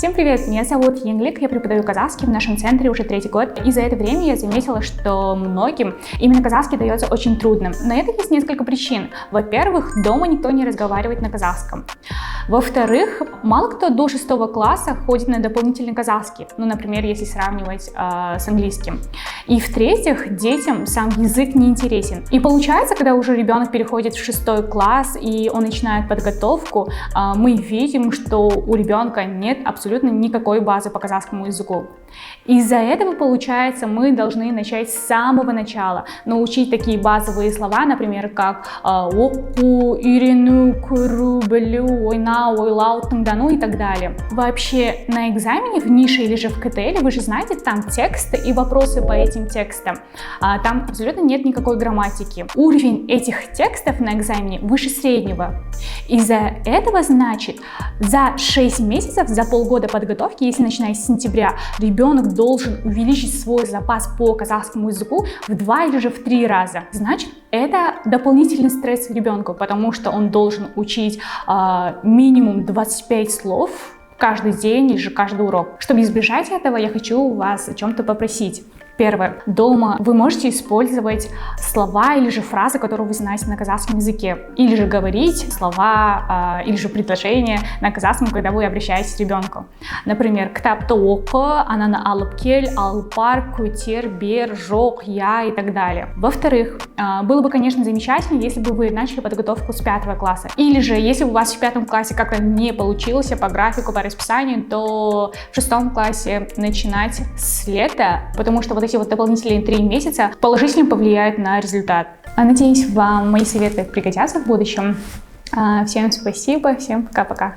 Всем привет, меня зовут Енглик, я преподаю казахский в нашем центре уже 3-й год. И за это время я заметила, что многим именно казахский дается очень трудно. На это есть несколько причин. Во-первых, дома никто не разговаривает на казахском. Во-вторых, мало кто до 6 класса ходит на дополнительный казахский, ну, например, если сравнивать с английским. И в-третьих, детям сам язык не интересен. И получается, когда уже ребенок переходит в 6 класс и он начинает подготовку, мы видим, что у ребенка нет абсолютно никакой базы по казахскому языку. Из-за этого, получается, мы должны начать с самого начала, научить такие базовые слова, например, как «оқу», «үйрену», «көру», «білу», «ойнау», «ойлау», «тыңдану» и так далее. Вообще, на экзамене в нише или же в КТЛ, вы же знаете, там тексты и вопросы по этим текстам. Там абсолютно нет никакой грамматики. Уровень этих текстов на экзамене выше среднего. Из-за этого, значит, за 6 месяцев, за полгода подготовки, если начиная с сентября, ребенок должен увеличить свой запас по казахскому языку в 2 или же в 3 раза. Значит, это дополнительный стресс ребенку, потому что он должен учить минимум 25 слов каждый день или же каждый урок. Чтобы избежать этого, я хочу вас о чем-то попросить. Первое. Дома вы можете использовать слова или же фразы, которые вы знаете на казахском языке. Или же говорить слова или же предложения на казахском, когда вы обращаетесь к ребенку. Например, «Кітапты оқы», «Ананы алып кел», «Алып бар», «Көтер», «Бер», «Жоқ», «Я» и так далее. Во-вторых, было бы, конечно, замечательно, если бы вы начали подготовку с 5 класса. Или же, если у вас в 5 классе как-то не получилось по графику, по расписанию, то в 6 классе начинать с лета, потому что вот эти вот дополнительные 3 месяца положительно повлияют на результат. Надеюсь, вам мои советы пригодятся в будущем. Всем спасибо, всем пока-пока.